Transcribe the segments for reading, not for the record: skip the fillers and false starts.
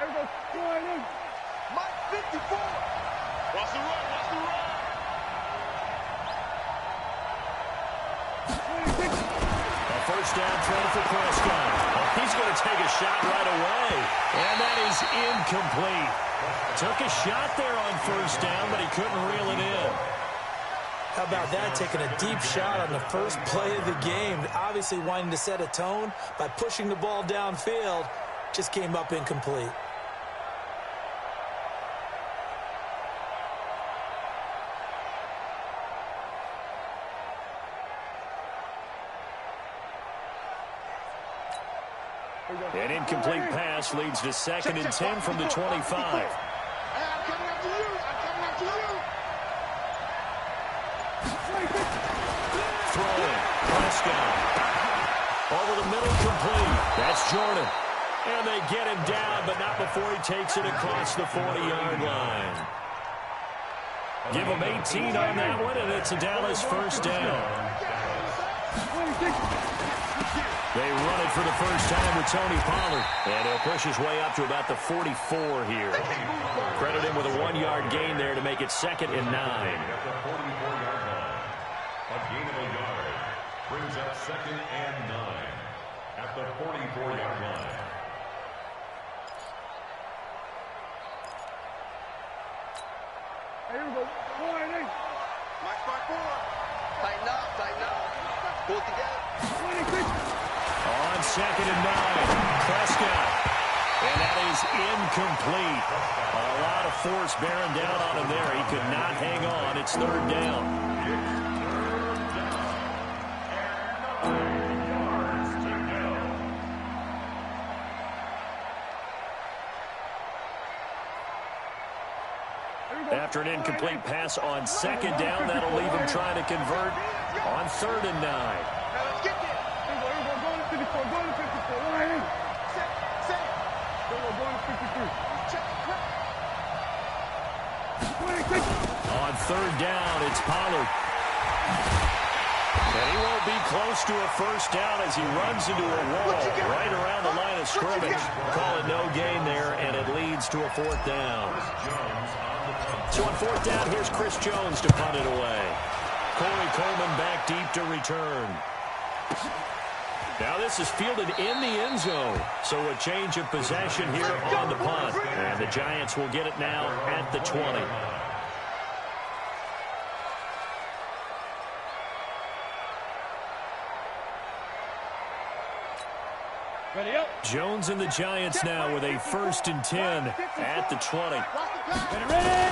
Mike 54. Watch the run, watch the run. A first down throw for Prescott. Oh, he's going to take a shot right away. And that is incomplete. Took a shot there on first down, but he couldn't reel it in. How about that, taking a deep shot on the first play of the game. Obviously wanting to set a tone by pushing the ball downfield. Just came up incomplete. An incomplete pass leads to 2nd and 10 from the 25. I'm coming after you. I'm coming after you. Throwing. Prescott. Over the middle, complete. That's Jordan. And they get him down, but not before he takes it across the 40-yard line. Give him 18 on that one, and it's a Dallas first down. They run it for the first time with Tony Pollard. And he'll push his way up to about the 44 here. Credit him with a 1-yard gain there to make it 2nd and 9. At the 44-yard line. A gain of a yard brings up 2nd and 9 at the 44-yard line. Here we go. Mike 54. Tighten up, tighten up. Pull it together. On 2nd and 9, Prescott. And that is incomplete. A lot of force bearing down on him there. He could not hang on. It's 3rd down. After an incomplete pass on 2nd down, that'll leave him trying to convert on 3rd and 9. Let's get there. On 3rd down, it's Pollard. And he won't be close to a first down as he runs into a wall right around the line of scrimmage. Call it no gain there, and it leads to a 4th down. So on 4th down, here's Chris Jones to punt it away. Corey Coleman back deep to return. Now this is fielded in the end zone. So a change of possession here on the punt. And the Giants will get it now at the 20. Ready up. Jones and the Giants now with a 1st and 10 at the 20. Ready.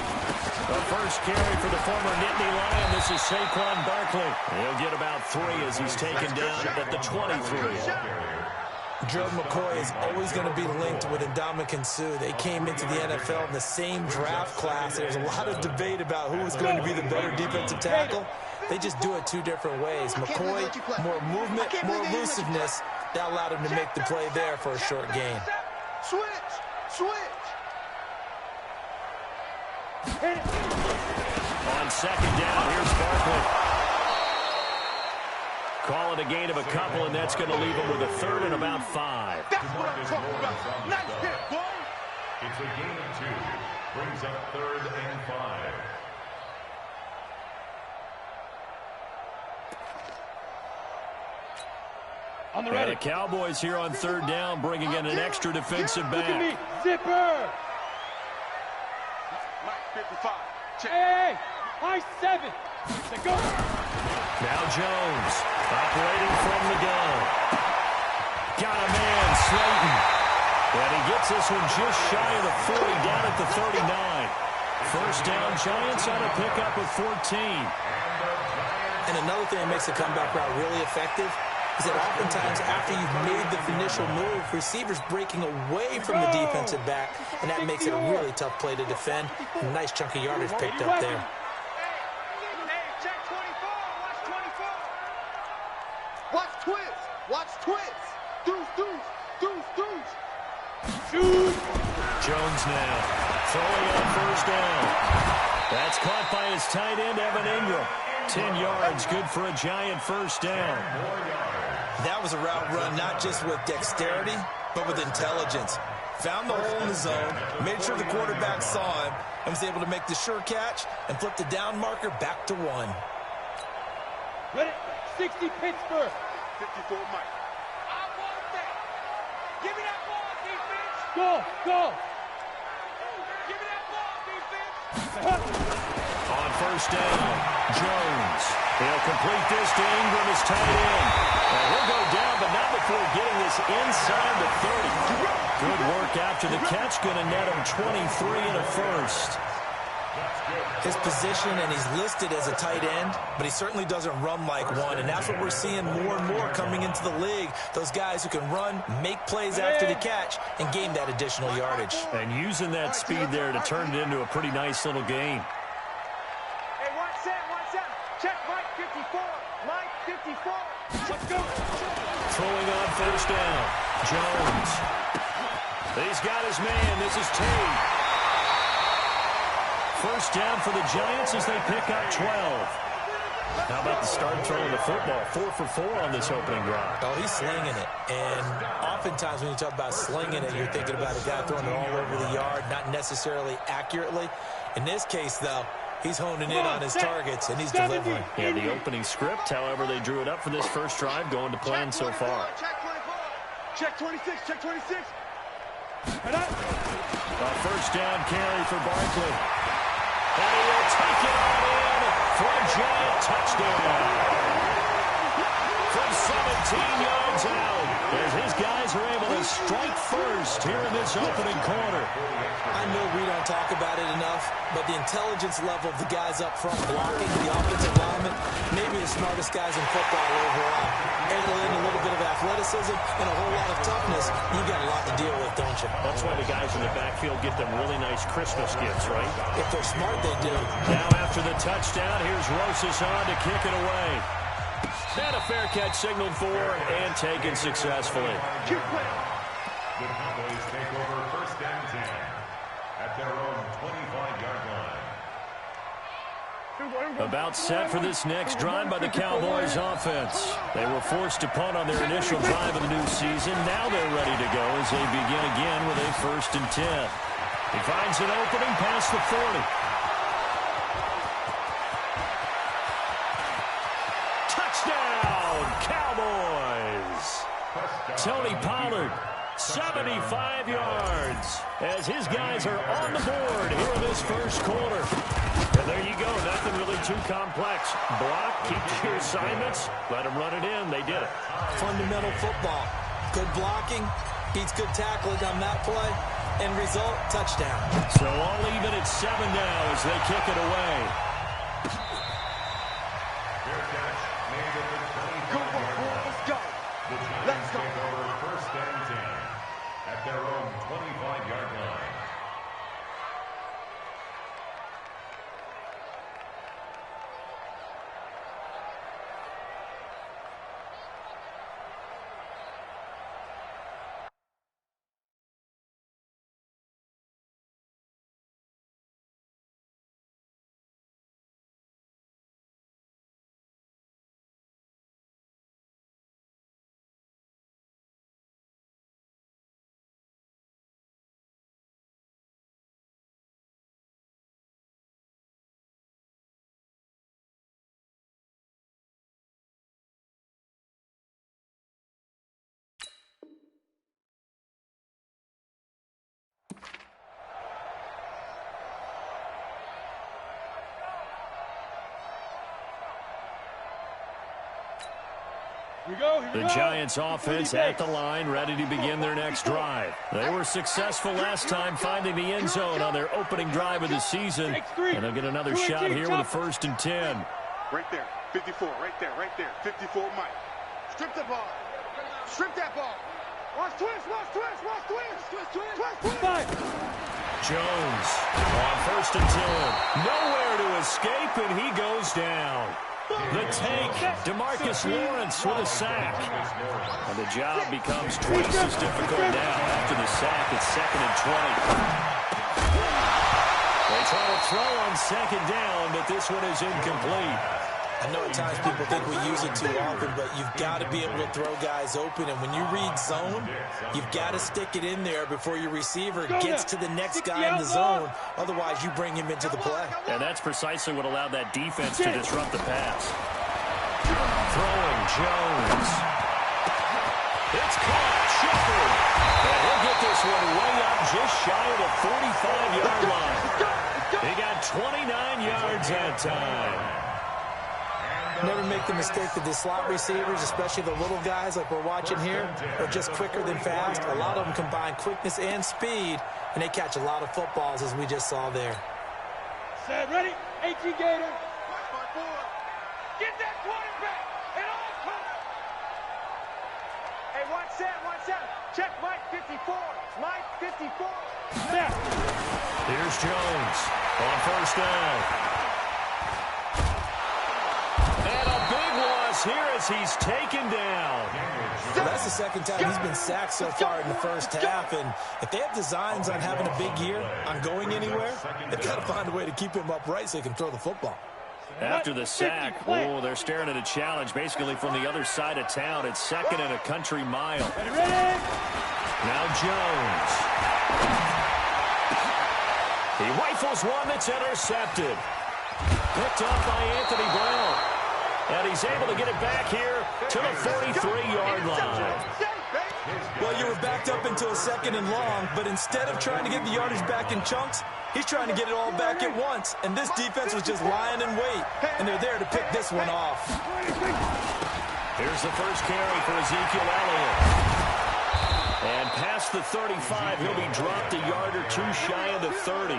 The first carry for the former Nittany Lion. This is Saquon Barkley. He'll get about 3 as he's taken down at the 23. Joe McCoy is always going to be linked with Ndamukong Suh. They came into the NFL in the same draft class. There's a lot of debate about who was going to be the better defensive tackle. They just do it 2 different ways. McCoy, more movement, more elusiveness. That allowed him to make the play there for a short gain. Switch. On 2nd down, here's Barkley. Call it a gain of a couple, and that's going to leave him with a 3rd and about 5. That's what I'm talking about. Nice hit, boy. It's a gain of 2. Brings up 3rd and 5. On the ready. The Cowboys here on 3rd down, bringing in an extra defensive back. Zipper. Mike 55. Check. Hey, Mike 7. Go. Now Jones, operating from the gun. Got a man, Slayton. And he gets this one just shy of the 40, down at the 39. First down, Giants on a pickup of 14. And another thing that makes the comeback route really effective is that oftentimes after you've made the initial move, receivers breaking away from the defensive back, and that makes it a really tough play to defend. A nice chunk of yardage picked up there. Check 24. Watch 24. Watch twist. Deuce. Shoot. Jones now throwing on first down. That's caught by his tight end, Evan Ingram. 10 yards, good for a Giant first down. That was a route run not just with dexterity, but with intelligence. found the hole in the zone, made sure the quarterback saw him, and was able to make the sure catch and flip the down marker back to 1. Ready? 60 Pittsburgh. 54 Mike. I want that. Give me that ball, defense. Go. Give me that ball, defense. On first down, Jones. He'll complete this to Ingram as tight end. And he'll go down, but not before getting this inside the 30. Good work after the catch. Going to net him 23 and a first. His position, and he's listed as a tight end, but he certainly doesn't run like one, and that's what we're seeing more and more coming into the league. Those guys who can run, make plays after the catch, and gain that additional yardage. And using that speed there to turn it into a pretty nice little game. Hey, one set. Check Mike 54. Mike 54. Let's go. Throwing on first down, Jones. He's got his man. This is Tate. First down for the Giants as they pick up 12. How about the start throwing the football? 4 for 4 on this opening drive. Oh, he's slinging it. And oftentimes when you talk about slinging it, you're thinking about a guy throwing it all over the yard, not necessarily accurately. In this case, though, he's honing in on his targets, and he's delivering. Yeah, the opening script, however, they drew it up for this first drive, going to plan so far. Check 26. Check 26. A first down carry for Barkley. And he will take it all in for a giant touchdown. From 17 yards out, as his guys are able to strike first here in this opening quarter. I know we don't talk about it enough, but the intelligence level of the guys up front blocking the offensive lineman, maybe the smartest guys in football overall. Adding in a little bit of athleticism and a whole lot of toughness, you got a lot to deal with, don't you? That's why the guys in the backfield get them really nice Christmas gifts, right? If they're smart, they do. Now after the touchdown, here's Rosas on to kick it away. And a fair catch signaled for and taken successfully. The Cowboys take over first and 10 at their own 25-yard line. About set for this next drive by the Cowboys offense. They were forced to punt on their initial drive of the new season. Now they're ready to go as they begin again with a first and 10. He finds an opening past the 40. Touchdown, Cowboys! Tony Pollard, 75 yards, as his guys are on the board here in this first quarter. And there you go, nothing really too complex. Block, keep to your assignments, let them run it in. They did it. Fundamental football. Good blocking, beats good tackling on that play. End result, touchdown. So all even at 7 now as they kick it away. Fair catch made at the 25-yard line. Let's go. The Giants take over first and 10 at their own 25-yard line. The Giants offense at the line, ready to begin their next drive. They were successful last time finding the end zone on their opening drive of the season. And they'll get another shot here with a first and 10. Right there. 54. Right there. 54 Mike. Strip the ball. Strip that ball. Watch twist. Jones on first and 10. Nowhere to escape, and he goes down. The take, DeMarcus Lawrence with a sack. And the job becomes twice as difficult now after the sack. It's second and 20. They try to throw on second down, but this one is incomplete. I know at times people think we use it too often, but you've got to be able to throw guys open. And when you read zone, you've got to stick it in there before your receiver gets to the next guy in the zone. Otherwise, you bring him into the play. And that's precisely what allowed that defense to disrupt the pass. Throwing Jones. It's caught. Shepard. And he'll get this one way up just shy of the 45-yard line. He got 29 yards that time. Never make the mistake that the slot receivers, especially the little guys like we're watching here, are just quicker than fast. A lot of them combine quickness and speed, and they catch a lot of footballs, as we just saw there. Set, ready? 18 Gator. Get that quarterback. And all cover. Hey, 1-7. Check Mike 54. Mike 54. Snap. Here's Jones on first down. Here as he's taken down. Well, that's the second time he's been sacked so far in the first half, and if they have designs on having a big year, on going anywhere, they've got to find a way to keep him upright so he can throw the football. After the sack, they're staring at a challenge basically from the other side of town. It's second and a country mile. Now Jones. He rifles one that's intercepted. Picked up by Anthony Brown. And he's able to get it back here to the 43-yard line. Well, you were backed up into a second and long, but instead of trying to get the yardage back in chunks, he's trying to get it all back at once. And this defense was just lying in wait, and they're there to pick this one off. Here's the first carry for Ezekiel Elliott. And past the 35, he'll be dropped a yard or two shy of the 30.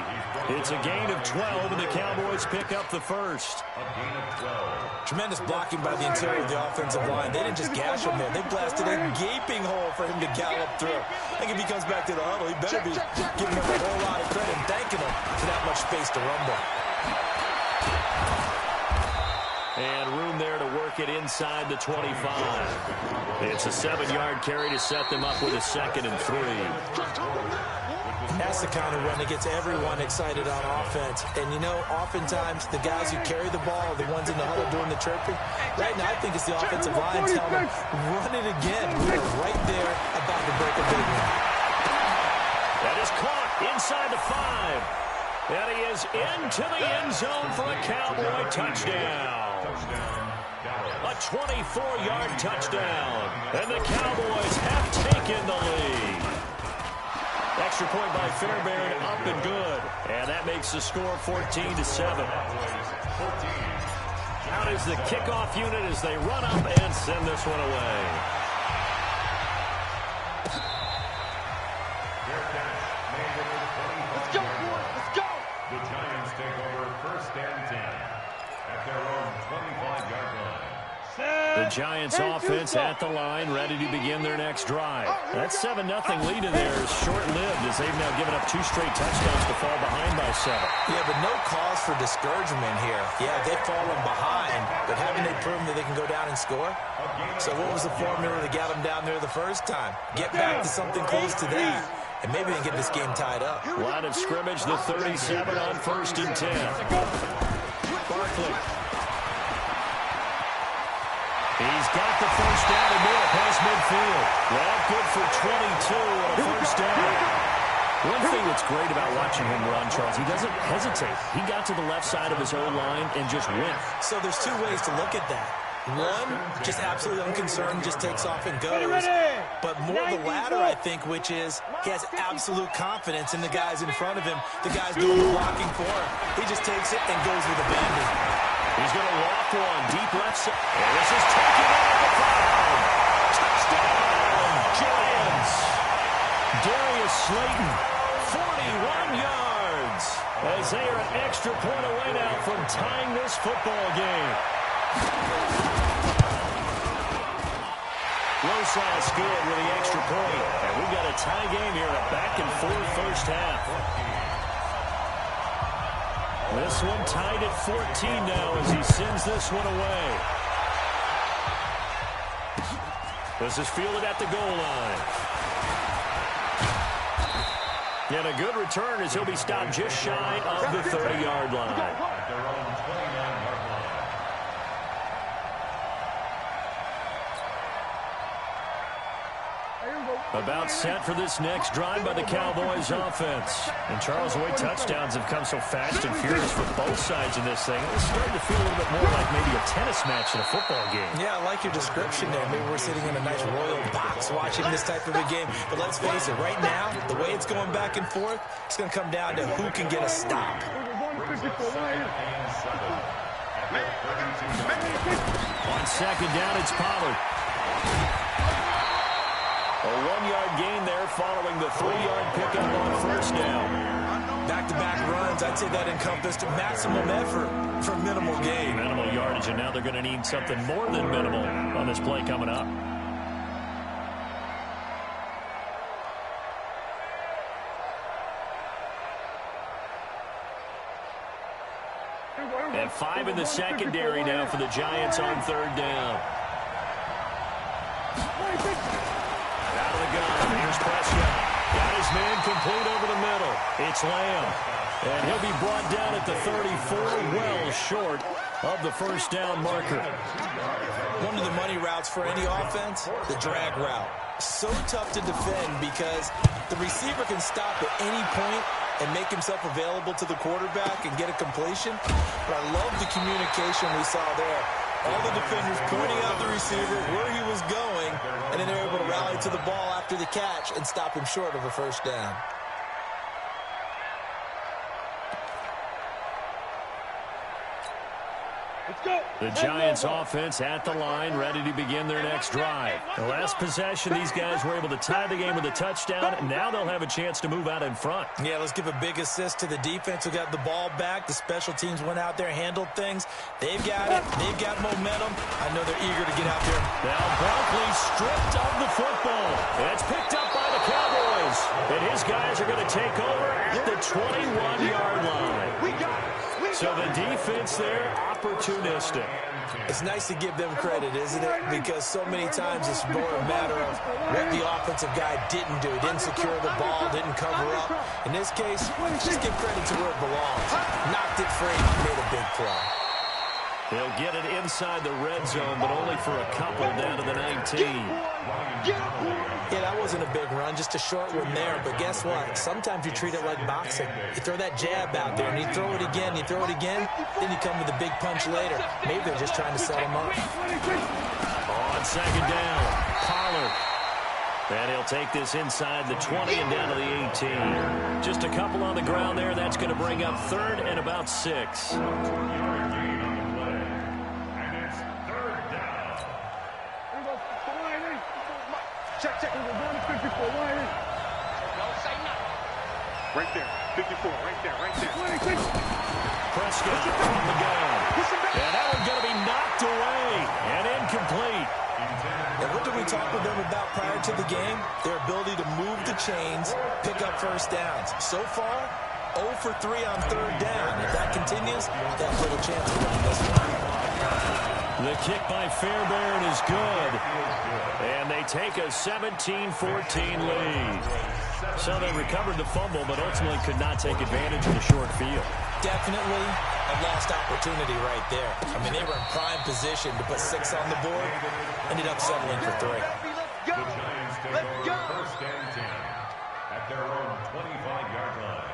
It's a gain of 12, and the Cowboys pick up the first. Tremendous blocking by the interior of the offensive line. They didn't just gash him there. They blasted a gaping hole for him to gallop through. I think if he comes back to the huddle, he better be giving him a whole lot of credit and thanking him for that much space to rumble. And room there to work it inside the 25. It's a 7-yard carry to set them up with a 2nd and 3. That's the kind of run that gets everyone excited on offense. And, you know, oftentimes the guys who carry the ball are the ones in the huddle doing the chirping. Right now, I think it's the offensive line telling them, run it again. We're right there about to break a big one. That is caught inside the 5. And he is into the end zone for a Cowboy touchdown. A 24-yard touchdown. And the Cowboys have taken the lead. Extra point by Fairbairn, up and good. And that makes the score 14-7. Out is the kickoff unit as they run up and send this one away. Let's go, boys. Let's go. The Giants take over 1st and 10 at their own 25-yard line. The Giants offense at the line, ready to begin their next drive. That 7-0 lead in there is short-lived as they've now given up 2 straight touchdowns to fall behind by 7. Yeah, but no cause for discouragement here. Yeah, they've fallen behind, but haven't they proven that they can go down and score? So what was the formula that got them down there the first time? Get back to something close to that, and maybe they can get this game tied up. Line of scrimmage, the 37 on 1st and 10. Barkley. He's got the first down and more past midfield. Well, good for 22 on a first down. One thing that's great about watching him run, Charles, he doesn't hesitate. He got to the left side of his O-line and just went. So there's 2 ways to look at that. One, just absolutely unconcerned, just takes off and goes. But more the latter, I think, which is he has absolute confidence in the guys in front of him, the guys doing the blocking for him. He just takes it and goes with abandon. He's going to walk one deep left side. And this is taken out of the 5. Touchdown, Giants. Darius Slayton, 41 yards. As they are an extra point away now from tying this football game. Rosas good with the extra point. And we've got a tie game here, a back-and-forth first half. This one tied at 14 now as he sends this one away. This is fielded at the goal line. And a good return as he'll be stopped just shy of the 30-yard line. About set for this next drive by the Cowboys offense. And Charles, the way touchdowns have come so fast and furious for both sides in this thing, it's starting to feel a little bit more like maybe a tennis match in a football game. Yeah, I like your description there. Maybe we're sitting in a nice royal box watching this type of a game. But let's face it, right now, the way it's going back and forth, it's going to come down to who can get a stop. On second down, it's Pollard. A 1-yard gain there following the 3-yard pickup on first down. Back-to-back runs, I'd say that encompassed maximum effort for minimal gain. Minimal yardage, and now they're going to need something more than minimal on this play coming up. And 5 in the secondary now for the Giants on third down. Out of the gun. Here's Prescott. Got his man complete over the middle. It's Lamb. And he'll be brought down at the 34, well short of the first down marker. One of the money routes for any offense, the drag route. So tough to defend because the receiver can stop at any point and make himself available to the quarterback and get a completion. But I love the communication we saw there. All the defenders pointing out the receiver, where he was going, and then they're able to rally to the ball after the catch and stop him short of a first down. The Giants offense at the line, ready to begin their next drive. The last possession, these guys were able to tie the game with a touchdown, and now they'll have a chance to move out in front. Yeah, let's give a big assist to the defense who got the ball back. The special teams went out there, handled things. They've got it. They've got momentum. I know they're eager to get out there. Now Barkley stripped of the football. And it's picked up by the Cowboys. And his guys are going to take over at the 21-yard line. So the defense there, opportunistic. It's nice to give them credit, isn't it? Because so many times it's more a matter of what the offensive guy didn't do. He didn't secure the ball, didn't cover up. In this case, just give credit to where it belongs. Knocked it free, made a big play. They'll get it inside the red zone, but only for a couple down to the 19. Yeah, that wasn't a big run, just a short one there. But guess what? Sometimes you treat it like boxing. You throw that jab out there, and you throw it again, then you come with a big punch later. Maybe they're just trying to set him up. On second down, Pollard. And he'll take this inside the 20 and down to the 18. Just a couple on the ground there. That's going to bring up third and about 6. Check. Right there, 54, right there. Prescott on the gun. And that one's going to be knocked away and incomplete. And what did we talk with them about prior to the game? Their ability to move the chains, pick up first downs. So far, 0 for 3 on third down. If that continues, they have little chance of winning this one. The kick by Fairbairn is good. And they take a 17-14 lead. So they recovered the fumble, but ultimately could not take advantage of the short field. Definitely a lost opportunity right there. I mean, they were in prime position to put 6 on the board. Ended up settling for 3. The Giants take over first and 10 at their own 25-yard line.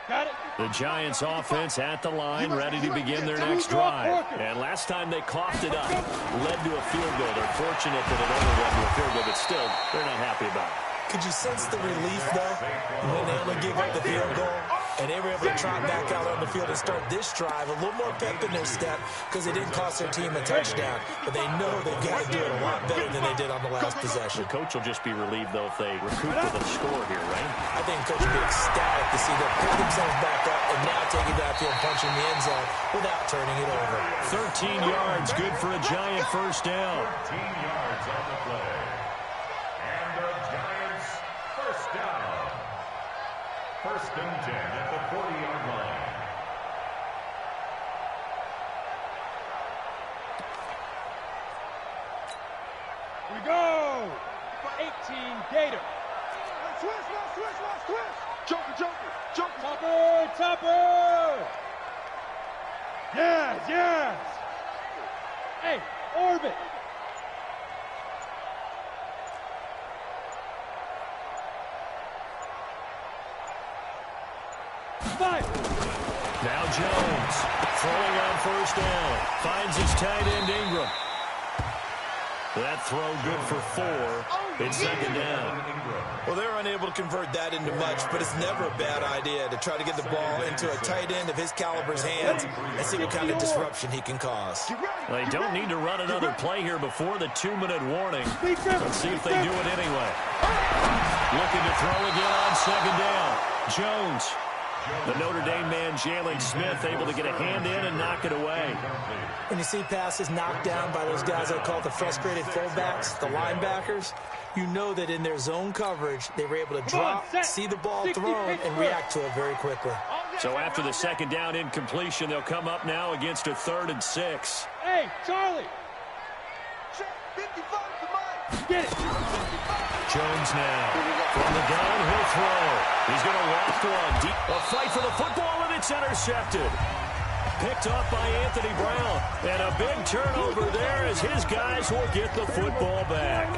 Got it. The Giants offense at the line, ready to begin their next drive. And last time they coughed it up, led to a field goal. They're fortunate that it only led to a field goal, but still, they're not happy about it. Could you sense the relief, though, when they only gave up the field goal? And they were able to trot back out on the field and start this drive. A little more pep in their step because it didn't cost their team a touchdown. But they know they've got to do it a lot better than they did on the last possession. The coach will just be relieved, though, if they recoup with a score here, right? I think the coach will be ecstatic to see them pick themselves back up and now take it downfield, punching the end zone without turning it over. 13 yards, good for a Giant first down. 13 yards on the play. And the Giants first down. First and 10 at the 40-yard line. Here we go. 18 Gator. Switch. Joker. Topper. Yes. Hey, orbit. Now Jones throwing on first down. Finds his tight end Ingram. That throw good for 4. It's second down. Well, they're unable to convert that into much, but it's never a bad idea to try to get the ball into a tight end of his caliber's hands and see what kind of disruption he can cause. They don't need to run another play here before the 2-minute warning. Let's see if they do it anyway. Looking to throw again on second down. Jones. The Notre Dame man, Jalen Smith, able to get a hand in and knock it away. When you see passes knocked down by those guys I call the frustrated fullbacks, the linebackers, you know that in their zone coverage, they were able to drop, see the ball thrown, and react to it very quickly. So after the second down incompletion, they'll come up now against a 3rd and 6. Hey, Charlie. Get it. Jones now. From the gun, he'll throw. He's going to walk one. Deep. A fight for the football, and it's intercepted. Picked up by Anthony Brown. And a big turnover there as his guys will get the football back.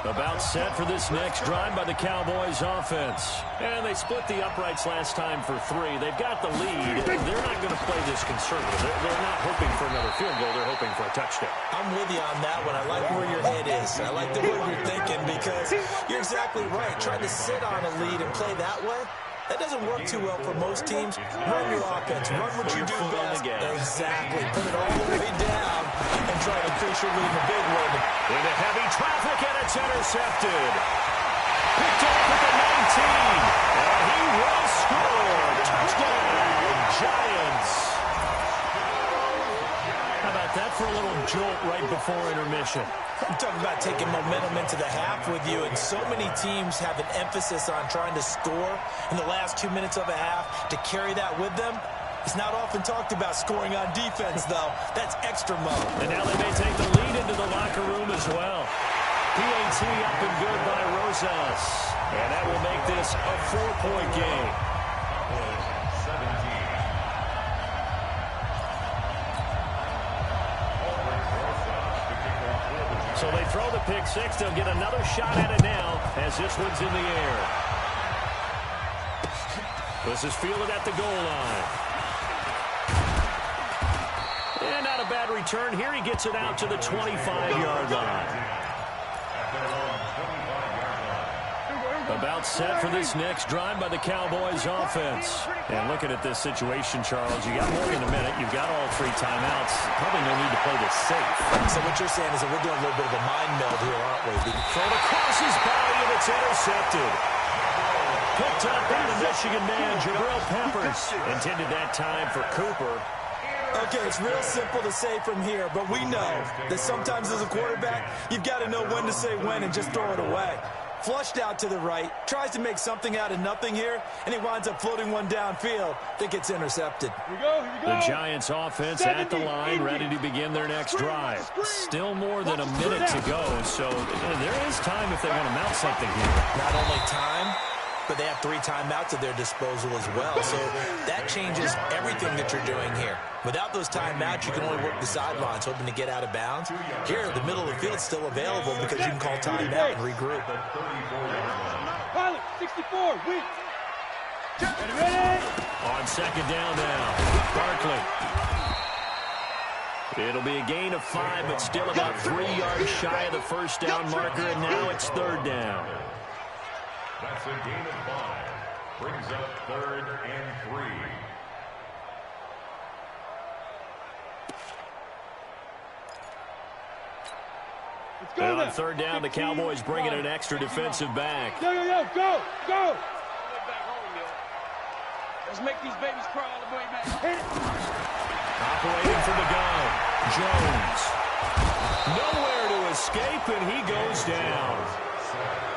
About set for this next drive by the Cowboys offense. And they split the uprights last time for 3. They've got the lead. They're not going to play this conservative. They're not hoping for another field goal. They're hoping for a touchdown. I'm with you on that one. I like where your head is. I like the way you're thinking because you're exactly right. Trying to sit on a lead and play that way, that doesn't work too well for most teams. Run your offense. Run what you do best. Exactly. Put it all the way down and try to increase your lead in a big way. Into heavy traffic, and it's intercepted. Picked up at the 19. And he will score. Touchdown, Giants. How about that for a little jolt right before intermission? I'm talking about taking momentum into the half with you, and so many teams have an emphasis on trying to score in the last 2 minutes of a half to carry that with them. It's not often talked about scoring on defense, though. That's extra mode. And now they may take the lead into the locker room as well. PAT up and good by Rosas. And that will make this a 4-point game. So they throw the pick 6. They'll get another shot at it now as this one's in the air. This is fielded at the goal line. And not a bad return here. He gets it out to the 25-yard line. About set for this next drive by the Cowboys offense. And looking at this situation, Charles, you got more than a minute. You've got all 3 timeouts. Probably no need to play this safe. So what you're saying is that we're doing a little bit of a mind meld here, aren't we? Thrown across his body, and it's intercepted. Picked up by the Michigan man, Jabril Peppers. Intended that time for Cooper. Okay, it's real simple to say from here, but we know that sometimes as a quarterback, you've got to know when to say when and just throw it away. Flushed out to the right, tries to make something out of nothing here, and he winds up floating one downfield that gets intercepted. Here we go. The Giants offense at the line, ready to begin their next drive. Still more than a minute to go, so there is time if they want to mount something here. Not only time, but they have 3 timeouts at their disposal as well. So that changes everything that you're doing here. Without those timeouts, you can only work the sidelines, hoping to get out of bounds. Here, the middle of the field's still available because you can call timeout and regroup. Pilot, 64, win. Ready? On second down now, Barkley. It'll be a gain of 5, but still about 3 yards shy of the first down marker, and now it's 3rd down. That's a gain of 5. Brings up 3rd and 3. And on 3rd down, the Cowboys bringing an extra defensive back. Go, go, go. Let's make these babies cry all the way back. Hit it. Operating from the gun, Jones. Nowhere to escape, and he goes down.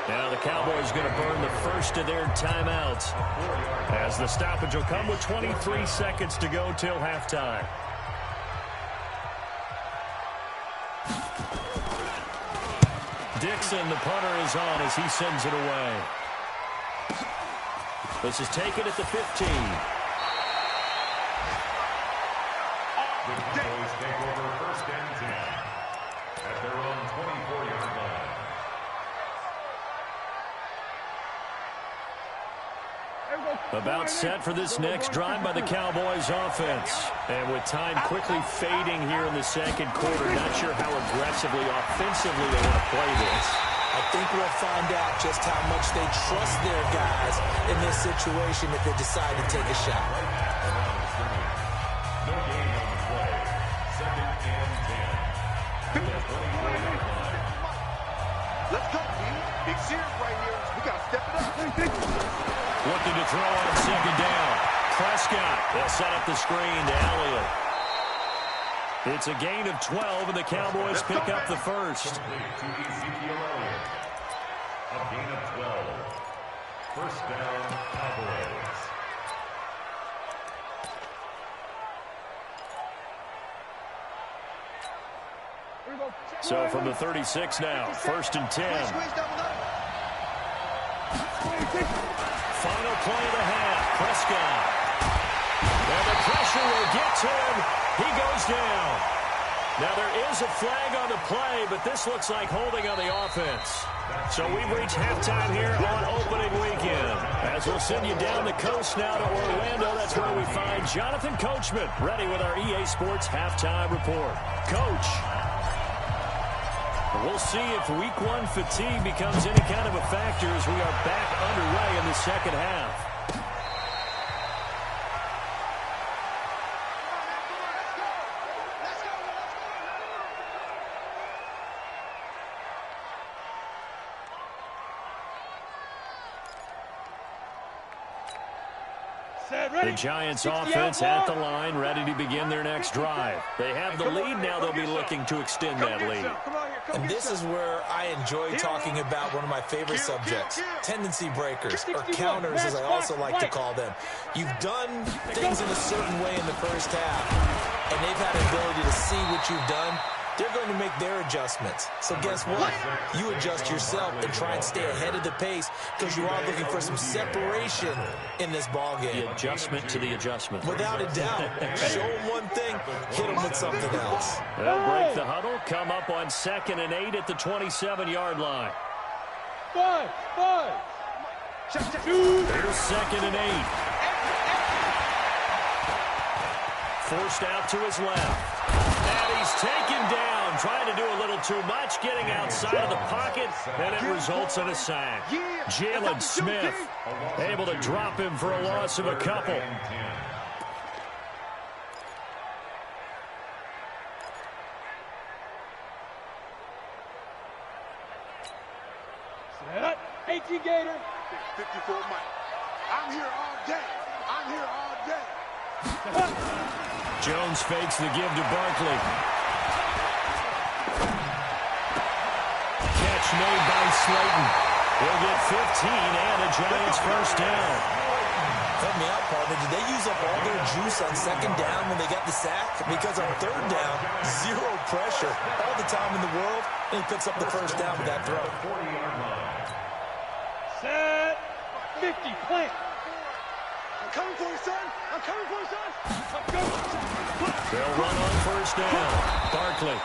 Now the Cowboys going to burn the first of their timeouts as the stoppage will come with 23 seconds to go till halftime. Dixon, the punter, is on as he sends it away. This is taken at the 15. The Cowboys take over 1st and 10 at their own 24-yard line. About set for this next drive by the Cowboys offense. And with time quickly fading here in the second quarter, not sure how aggressively, offensively they want to play this. I think we'll find out just how much they trust their guys in this situation if they decide to take a shot. No gain on the play. Second and 10. Let's go, team. Big series right here. We got to step it up. Looking to throw on second down. Prescott, they'll set up the screen to Elliott. It's a gain of 12, and the Cowboys pick up the first. To Ezekiel Elliott. A gain of 12. First down, Cowboys. So from the 36 now, first and 10. Final play of the half, Prescott. And the pressure will get to him. He goes down. Now there is a flag on the play, but this looks like holding on the offense. So we've reached halftime here on opening weekend. As we'll send you down the coast now to Orlando, that's where we find Jonathan Coachman, ready with our EA Sports halftime report. Coach. We'll see if week one fatigue becomes any kind of a factor as we are back underway in the second half. The Giants offense at the line, ready to begin their next drive. They have the lead now. They'll be looking to extend that lead. And this is where I enjoy talking about one of my favorite subjects, tendency breakers, or counters as I also like to call them. You've done things in a certain way in the first half, and they've had the ability to see what you've done. They're going to make their adjustments. So guess what? You adjust yourself and try and stay ahead of the pace because you are looking for some separation in this ballgame. The adjustment to the adjustment. Without a doubt. Show them one thing, hit them with something else. They'll break the huddle, come up on 2nd and 8 at the 27-yard line. Here's 2nd and 8. Forced out to his left. And he's taken down, trying to do a little too much, getting outside of the pocket, and it results in a sack. Jalen Smith able to drop him for a loss of a couple. Set. 18 Gator. 54 Mike. I'm here all day. I'm here all day. Jones fakes the give to Barkley. Catch made by Slayton. He'll get 15 and a Giants first down. Help me out, partner. Did they use up all their juice on second down when they got the sack? Because on third down, zero pressure. All the time in the world, and he picks up the first down with that throw. Set. 50, plant. I'm coming for you, son. I'm coming for you, son. They'll run on first down. Barkley.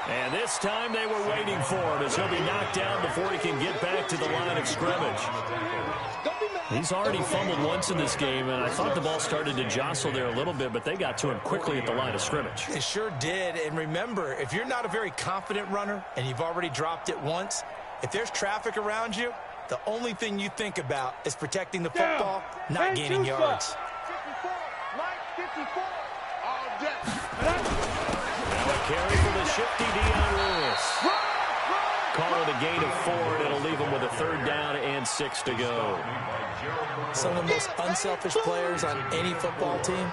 And this time they were waiting for him as he'll be knocked down before he can get back to the line of scrimmage. He's already fumbled once in this game, and I thought the ball started to jostle there a little bit, but they got to him quickly at the line of scrimmage. It sure did. And remember, if you're not a very confident runner and you've already dropped it once, if there's traffic around you, the only thing you think about is protecting the football, not gaining yards. 54, Mike, 54. All day. Now a carry for the shifty Dion Lewis. Call it a gain of 4, and it'll leave him with a third down and 6 to go. Some of the most unselfish players on any football team,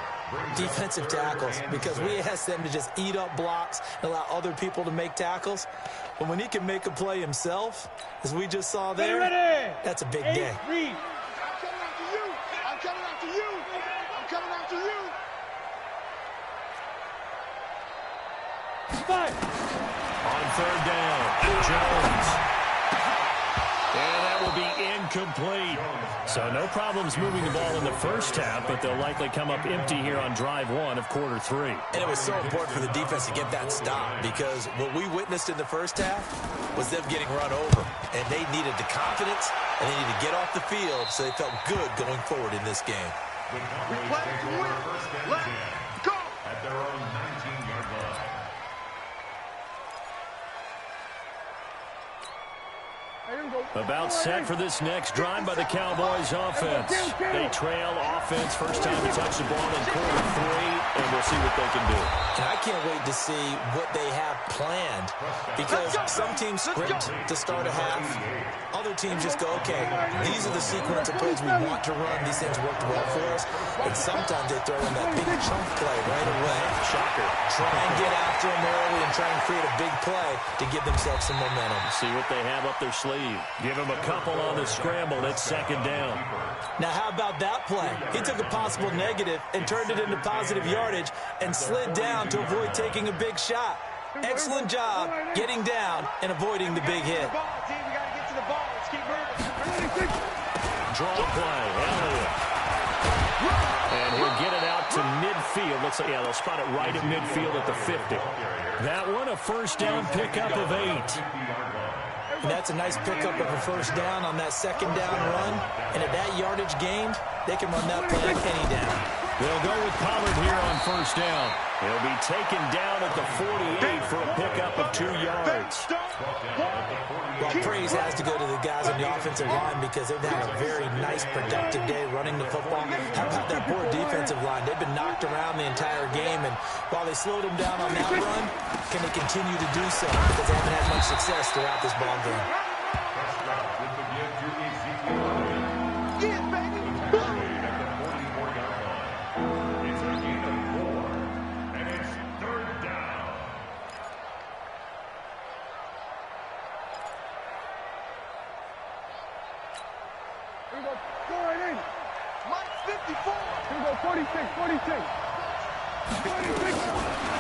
defensive tackles, because we ask them to just eat up blocks and allow other people to make tackles. But when he can make a play himself, as we just saw there, that's a big day. I'm coming after you. I'm coming after you. I'm coming after you. 5. On third down, Jones. And that will be incomplete. So no problems moving the ball in the first half, but they'll likely come up empty here on drive one of quarter three. And it was so important for the defense to get that stop because what we witnessed in the first half was them getting run over. And they needed the confidence, and they needed to get off the field so they felt good going forward in this game. We play to win. Let's go. At their own 19-yard line. About set for this next drive by the Cowboys offense. They trail offense first time to touch the ball in quarter three, and we'll see what they can do. And I can't wait to see what they have planned because some teams script to start a half. Other teams just go, okay, these are the sequence of plays we want to run. These things worked well for us. And sometimes they throw in that big chunk play right away. Shocker. Try and get after them early and try and create a big play to give themselves some momentum. See what they have up their sleeve. Give him a couple on the scramble. It's second down. Now, how about that play? He took a possible negative and turned it into positive yardage and slid down to avoid taking a big shot. Excellent job getting down and avoiding the big hit. Draw play. Elliott. And he'll get it out to midfield. Looks like, yeah, they'll spot it right at midfield at the 50. That one, a first down pickup of 8. And that's a nice pickup of a first down on that second down run. And at that yardage gained, they can run that play any down. They'll go with Pollard here on first down. He'll be taken down at the 48 for a pickup of 2 yards. Well, praise has to go to the guys on the offensive line because they've had a very nice, productive day running the football. How about that poor defensive line? They've been knocked around the entire game, and while they slowed them down on that run, can they continue to do so because they haven't had much success throughout this ball game? Yeah, baby. It's a gain of 4, and it's third down. Here we go. Go right in. Mike 54. Here we go. 46, 46. 46.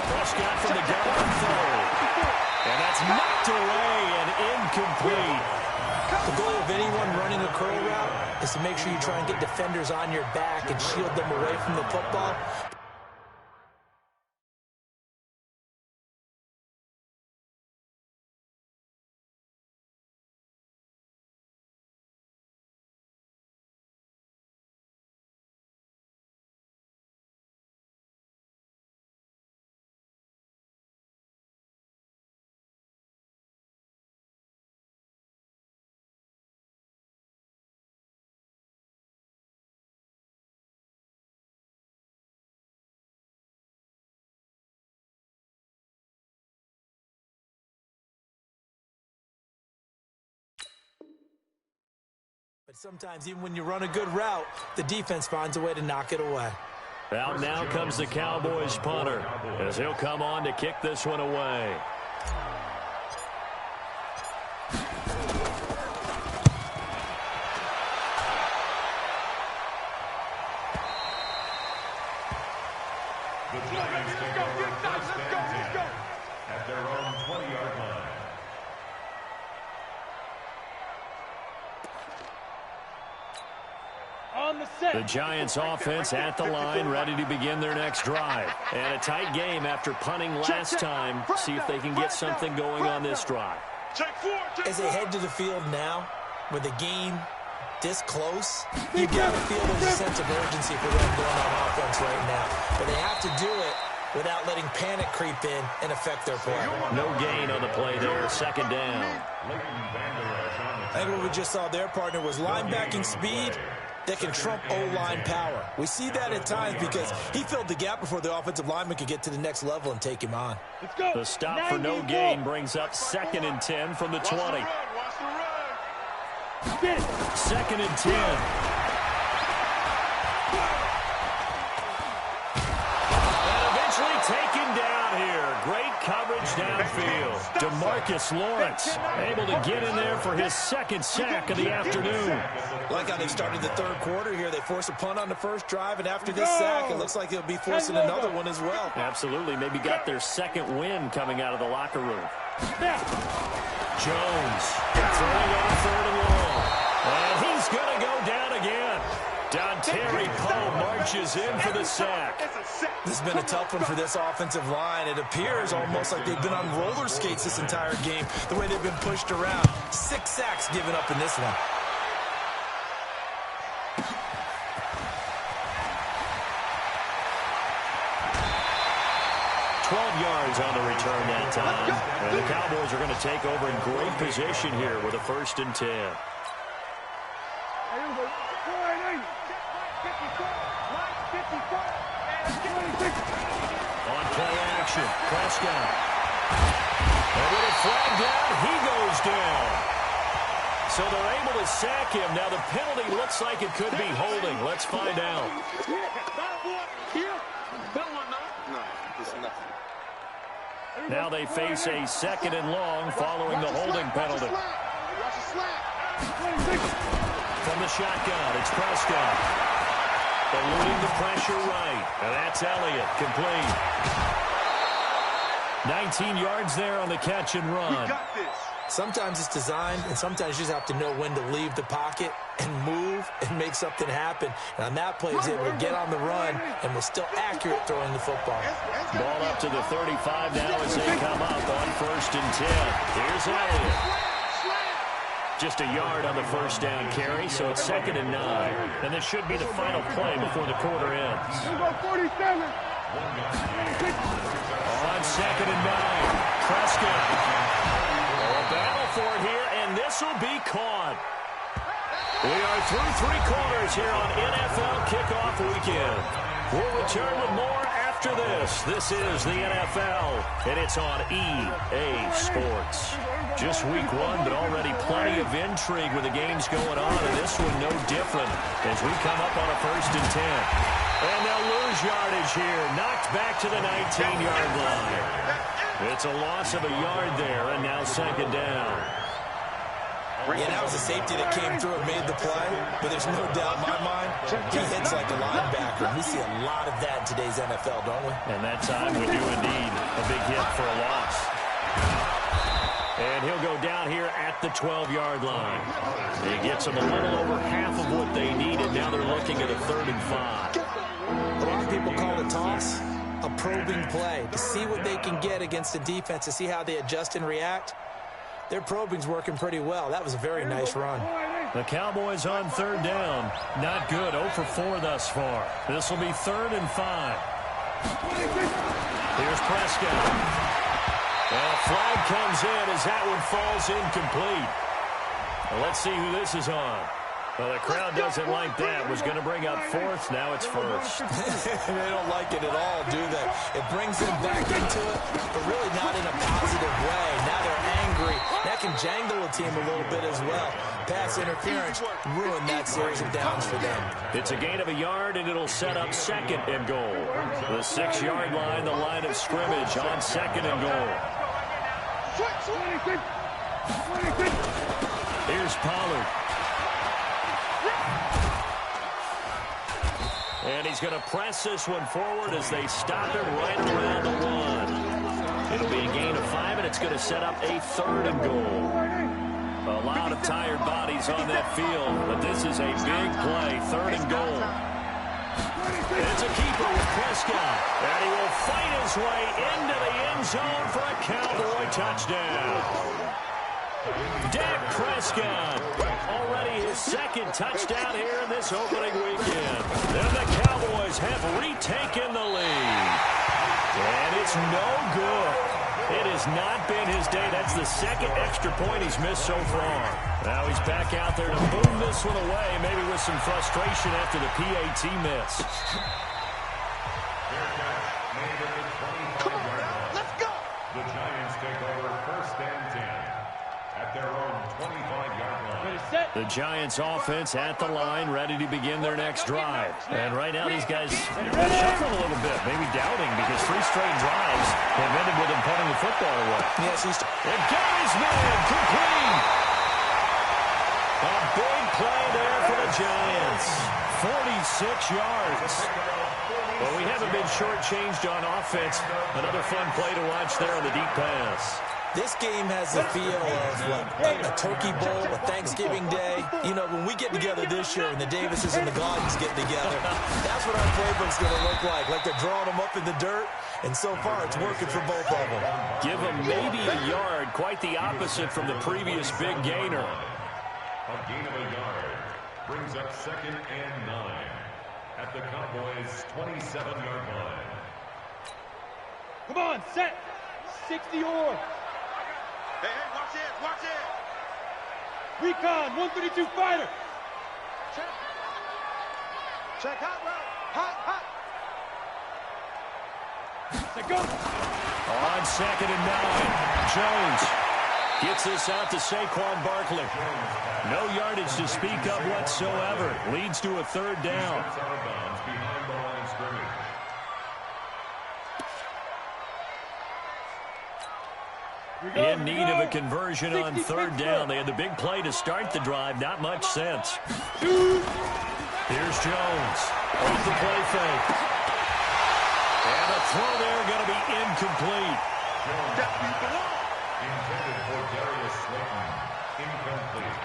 Prescott from the gun on third. And that's knocked away and incomplete. The goal of anyone running a curl route is to make sure you try and get defenders on your back and shield them away from the football. But sometimes, even when you run a good route, the defense finds a way to knock it away. Out now comes the Cowboys punter as he'll come on to kick this one away. The Giants take over first and 10 at their own 20-yard line. The Giants offense at the line, ready to begin their next drive. And a tight game after punting last time. See if they can get something going on this drive. As they head to the field now, with the game this close, you got to feel there's a sense of urgency for them going on offense right now. But they have to do it without letting panic creep in and affect their play. No gain on the play there, second down. I think what we just saw their partner was linebacking speed that can trump O-line power. We see that at times because he filled the gap before the offensive lineman could get to the next level and take him on. Let's go. The stop for no gain brings up 2nd and 10 from the 20. Get it. 2nd and 10. And eventually taken down here. Great coverage downfield. DeMarcus Lawrence able to get in there for his 2nd sack of the afternoon. Like how they started the third quarter here. They force a punt on the first drive, and after this sack, it looks like they'll be forcing another one as well. Absolutely. Maybe got their 2nd win coming out of the locker room. Jones throwing on 3rd and long. And he's going to go down again. Terry Poe marches in for the sack. This has been a tough one for this offensive line. It appears almost like they've been on roller skates this entire game, the way they've been pushed around. 6 sacks given up in this one. Yards on the return that time. And the Cowboys are going to take over in great position here with a 1st and 10. On play action, Prescott. And with a flag down, he goes down. So they're able to sack him. Now the penalty looks like it could be holding. Let's find out. Now they face a 2nd and long following the holding penalty. From the shotgun, it's Prescott. Eluding the pressure right. And that's Elliott, complete. 19 yards there on the catch and run. Sometimes it's designed, and sometimes you just have to know when to leave the pocket and move and make something happen. And on that play, he's able to get on the run and was still accurate throwing the football. Ball up to the 35 now as they come up on 1st and 10. Here's Elliott. Just a yard on the 1st down carry, so it's 2nd and 9. And this should be the final play before the quarter ends. On 2nd and 9, Prescott. Battle for it here, and this will be caught. We are through 3 quarters here on NFL Kickoff Weekend. We'll return with more after this. This is the NFL, and it's on EA Sports. Just week 1, but already plenty of intrigue with the games going on, and this one no different as we come up on a 1st and 10. And they'll lose yardage here, knocked back to the 19-yard line. It's a loss of a yard there, and now 2nd down. Yeah, that was a safety that came through and made the play, but there's no doubt in my mind, he hits like a linebacker. We see a lot of that in today's NFL, don't we? And that time we do indeed a big hit for a loss. And he'll go down here at the 12-yard line. He gets them a little over half of what they needed. Now they're looking at a 3rd and 5. A lot of people call it a toss. A probing play to see what they can get against the defense, to see how they adjust and react. Their probing's working pretty well. That was a very nice run. The Cowboys on 3rd down. Not good. 0 for 4 thus far. This will be 3rd and 5. Here's Prescott. And a flag comes in as that one falls incomplete. Well, let's see who this is on. Well, the crowd doesn't like that. Was going to bring up 4th. Now it's 1st. They don't like it at all, do they? It brings them back into it, but really not in a positive way. Now they're angry. That can jangle a team a little bit as well. Pass interference ruined that series of downs for them. It's a gain of a yard, and it'll set up 2nd and goal. The 6-yard line, the line of scrimmage on 2nd and goal. Here's Pollard. And he's going to press this one forward as they stop him right around the 1. It'll be a gain of 5, and it's going to set up a 3rd and goal. A lot of tired bodies on that field, but this is a big play, 3rd and goal. It's a keeper with Prescott, and he will fight his way into the end zone for a Cowboy touchdown. Dak Prescott, already his 2nd touchdown here in this opening weekend. Then the Cowboys have retaken the lead. And it's no good. It has not been his day. That's the 2nd extra point he's missed so far. Now he's back out there to boom this one away, maybe with some frustration after the PAT miss. Come on, let's go. The Giants take over 1st and 10 at their own 25-yard line. The Giants offense at the line, ready to begin their next drive. And right now these guys shuffling a little bit, maybe doubting, because 3 straight drives have ended with him punting the football away. Yes, he's... And got his man complete. A big play there for the Giants. 46 yards. Well, we haven't been shortchanged on offense. Another fun play to watch there on the deep pass. This game has the feel of like a turkey bowl, a Thanksgiving day. You know, when we get together this year, when the Davises and the Gaudens get together, that's what our playbook's going to look like. Like they're drawing them up in the dirt, and so far it's working for both of them. Give them maybe a yard, quite the opposite from the previous big gainer. A gain of a yard brings up 2nd and 9 at the Cowboys' 27-yard line. Come on, set. 60 or. Hey, watch it, watch it. Recon, 132 fighter. Check. Check, hot route. Hot. Set, go. On 2nd and 9, Jones gets this out to Saquon Barkley. No yardage to speak of whatsoever. Leads to a 3rd down. Behind the line of scrimmage. In need of a conversion on 3rd down. They had the big play to start the drive. Not much sense. Here's Jones. Off the play fake. And the throw there going to be incomplete. Intended for Darius Slayton. Incomplete.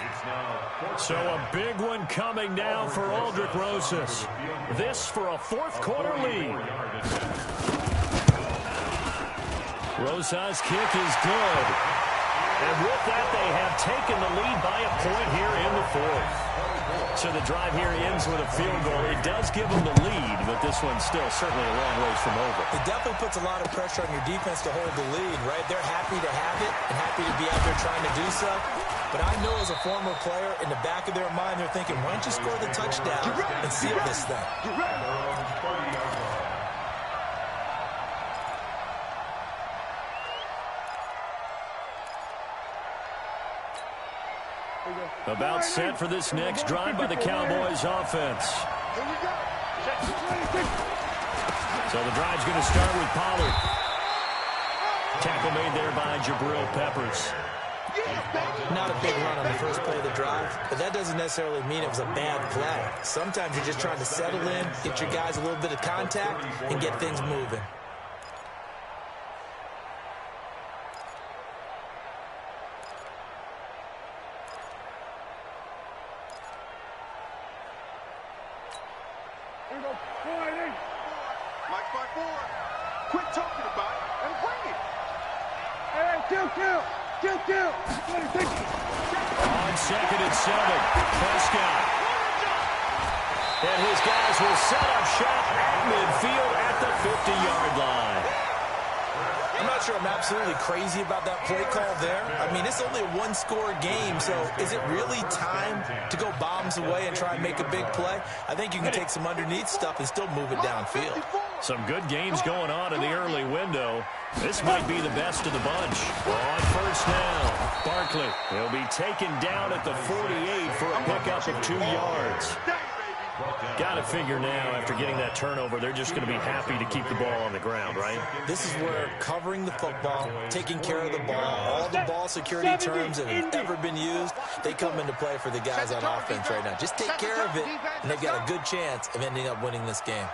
It's now So a big one coming now for Aldrick Rosas. This for a 4th quarter lead. Rosas' kick is good. And with that, they have taken the lead by a point here in the 4th. So the drive here ends with a field goal. It does give them the lead, but this one's still certainly a long ways from over. It definitely puts a lot of pressure on your defense to hold the lead, right? They're happy to have it and happy to be out there trying to do so. But I know as a former player, in the back of their mind, they're thinking, why don't you score the touchdown and seal this thing? About set for this next drive by the Cowboys offense. So the drive's going to start with Pollard. Tackle made there by Jabril Peppers. Not a big run on the first play of the drive, but that doesn't necessarily mean it was a bad play. Sometimes you're just trying to settle in, get your guys a little bit of contact, and get things moving. Mike 5-4. Quit talking about it and bring it. Hey, kill. On 2nd and 7, Prescott. And his guys will set up shop at midfield at the 50-yard line. I'm not sure I'm absolutely crazy about that play call there. I mean, it's only a 1-score game, so is it really time to go bombs away and try and make a big play? I think you can take some underneath stuff and still move it downfield. Some good games going on in the early window. This might be the best of the bunch. On 1st down, Barkley will be taken down at the 48 for a pickup of 2 yards. Got to figure now, after getting that turnover, they're just going to be happy to keep the ball on the ground, right? This is where covering the football, taking care of the ball, all the ball security terms that have ever been used, they come into play for the guys on offense right now. Just take care of it, and they've got a good chance of ending up winning this game.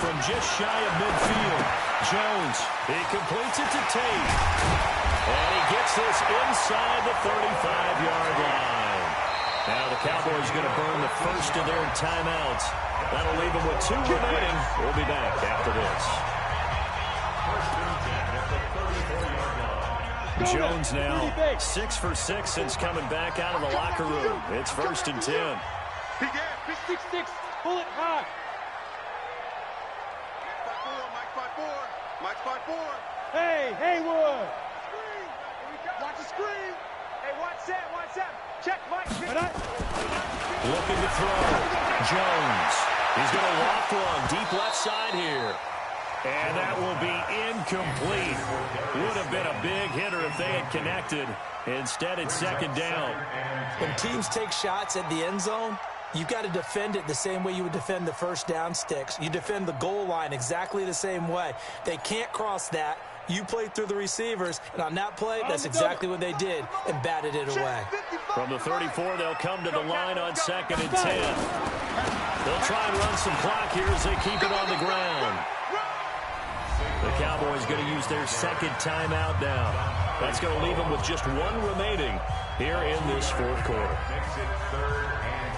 From just shy of midfield, Jones, he completes it to Tate. And he gets this inside the 35-yard line. Now the Cowboys going to burn the first of their timeouts. That'll leave them with 2 remaining. We'll be back after this. Jones now 6 for 6 since coming back out of the locker room. It's 1st and 10. 6-6, pull it high. Mike 5-4. Hey, Haywood. Watch the screen. Hey, watch that. Check, Mike. Looking to throw. Jones. He's going to walk one deep left side here. And that will be incomplete. Would have been a big hitter if they had connected. Instead, it's 2nd down. When teams take shots at the end zone, you've got to defend it the same way you would defend the 1st down sticks. You defend the goal line exactly the same way. They can't cross that. You played through the receivers, and on that play, that's exactly what they did and batted it away. From the 34, they'll come to the line on 2nd and 10. They'll try and run some clock here as they keep it on the ground. The Cowboys going to use their second timeout now. That's going to leave them with just one remaining here in this fourth quarter. Makes it 3rd and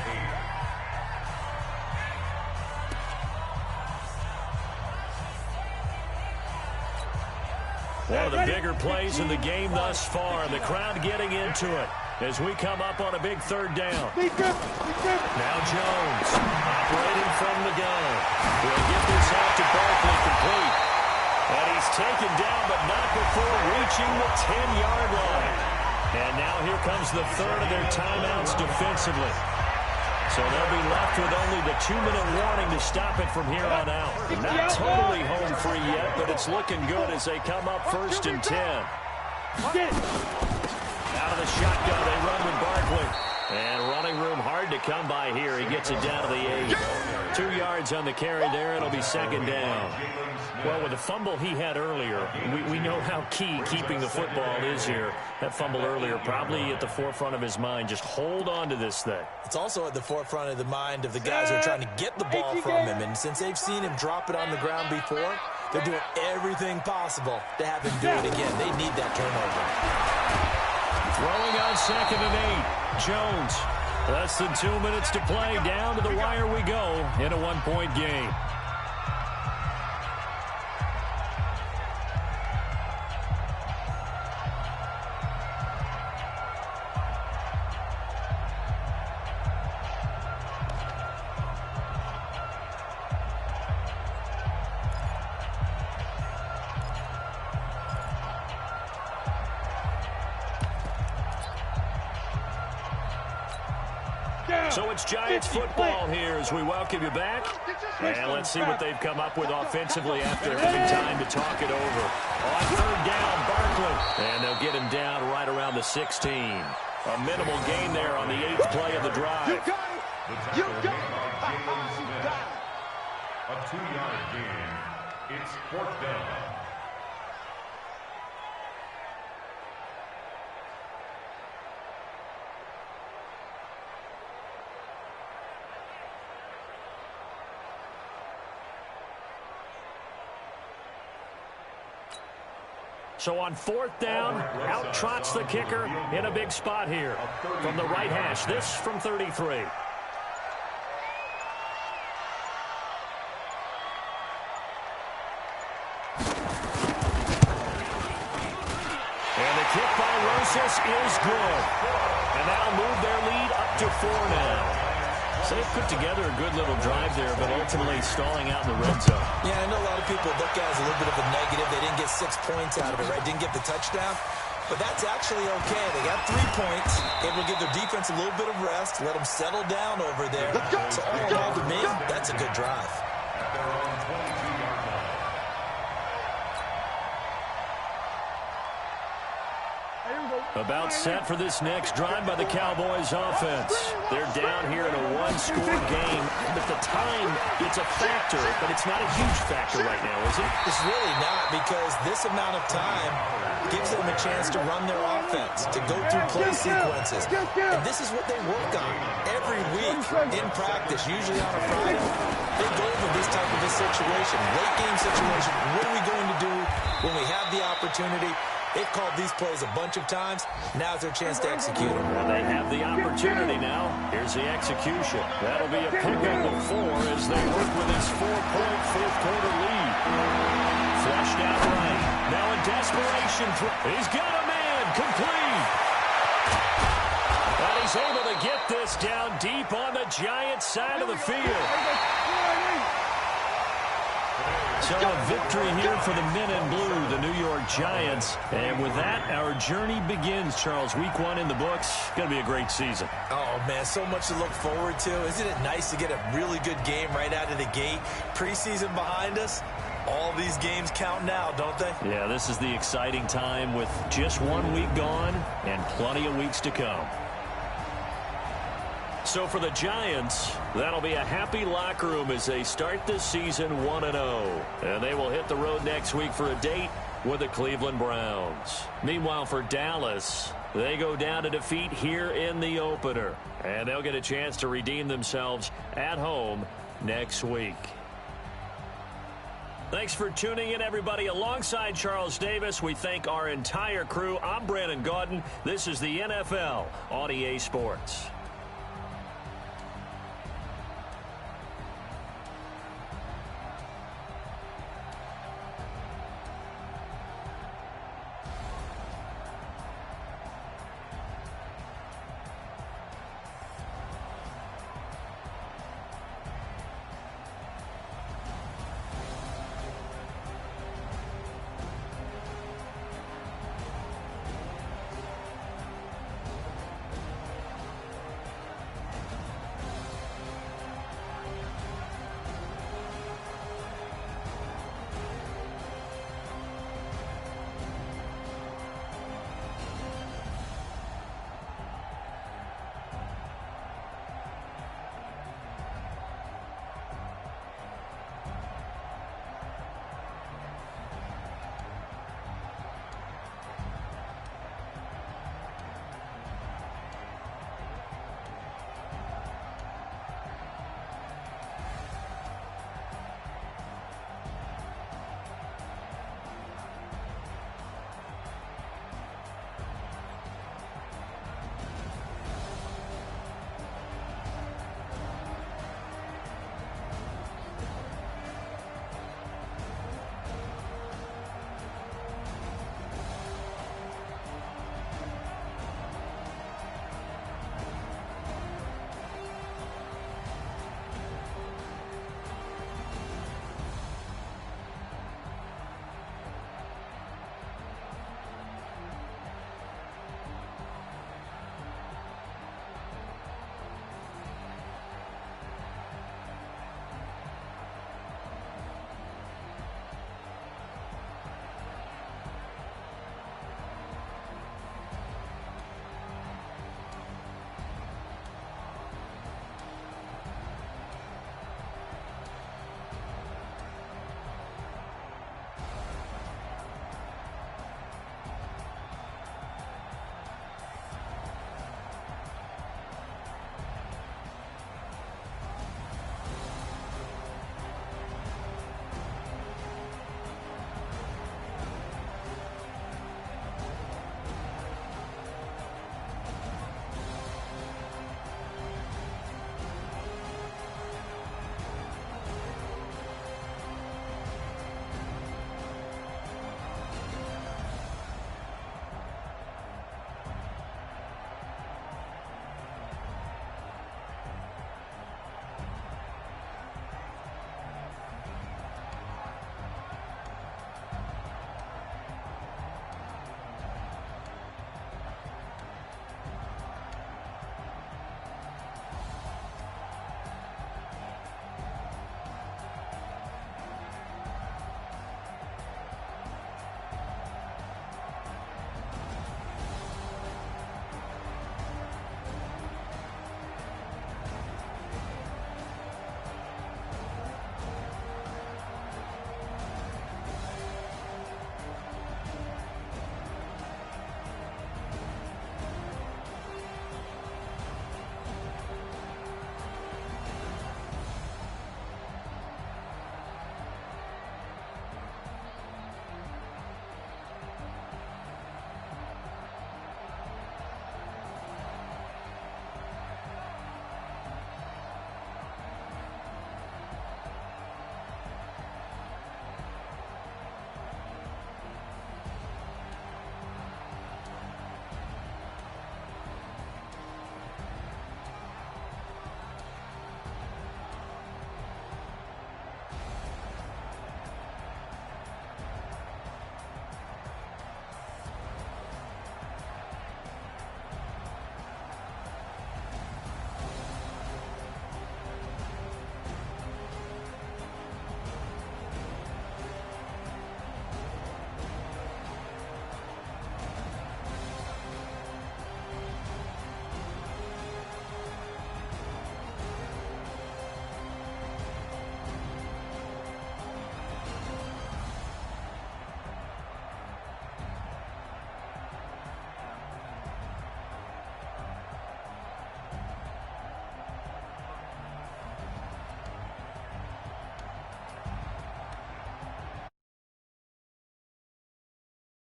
8. One of the bigger plays in the game thus far. The crowd getting into it as we come up on a big 3rd down. Now Jones operating from the gun. We'll get this out to Barkley complete. And he's taken down, but not before reaching the 10-yard line. And now here comes the 3rd of their timeouts defensively. So they'll be left with only the 2-minute warning to stop it from here on out. Not totally home free yet, but it's looking good as they come up 1st and 10. Out of the shotgun, they run with Barkley. And running room hard to come by here. He gets it down to the 8. 2 yards on the carry there. It'll be 2nd down. Well, with the fumble he had earlier, we know how key keeping the football is here. That fumble earlier probably at the forefront of his mind. Just hold on to this thing. It's also at the forefront of the mind of the guys who are trying to get the ball from him. And since they've seen him drop it on the ground before, they're doing everything possible to have him do it again. They need that turnover. Throwing on 2nd and 8. Jones. Less than 2 minutes to play. Down to the wire we go in a 1-point game. So it's Giants football here as we welcome you back. And let's see what they've come up with offensively after having time to talk it over. On 3rd down, Barkley. And they'll get him down right around the 16. A minimal gain there on the 8th play of the drive. You got it. You got it. You got it. A 2-yard gain. It's 4th down. So on 4th down, out trots the kicker in a big spot here from the right hash. This from 33. And the kick by Rosas is good. And that'll move their lead up to 4 now. So they've put together a good little drive there, but ultimately stalling out in the red zone. Yeah, I know a lot of people look at it as a little bit of a negative. They didn't get 6 points out of it, right? Didn't get the touchdown. But that's actually okay. They got 3 points. Able to give their defense a little bit of rest, let them settle down over there. So all in all, to me, that's a good drive. About set for this next drive by the Cowboys offense. They're down here in a 1-score game, but the time, it's a factor, but it's not a huge factor right now, is it? It's really not, because this amount of time gives them a chance to run their offense, to go through play sequences. And this is what they work on every week in practice, usually on a Friday. They go over this type of a situation, late game situation. What are we going to do when we have the opportunity? They've called these plays a bunch of times. Now's their chance to execute them. Well, they have the opportunity now. Here's the execution. That'll be a pickup of 4 as they work with this 4-point fourth-quarter lead. Flushed out right. Now in desperation. He's got a man complete. And he's able to get this down deep on the Giants side of the field. So a victory here for the men in blue, the New York Giants. And with that, our journey begins, Charles. Week 1 in the books. Going to be a great season. Oh, man, so much to look forward to. Isn't it nice to get a really good game right out of the gate? Preseason behind us. All these games count now, don't they? Yeah, this is the exciting time with just 1 week gone and plenty of weeks to come. So for the Giants, that'll be a happy locker room as they start this season 1-0. And they will hit the road next week for a date with the Cleveland Browns. Meanwhile, for Dallas, they go down to defeat here in the opener. And they'll get a chance to redeem themselves at home next week. Thanks for tuning in, everybody. Alongside Charles Davis, we thank our entire crew. I'm Brandon Gaudin. This is the NFL on EA Sports.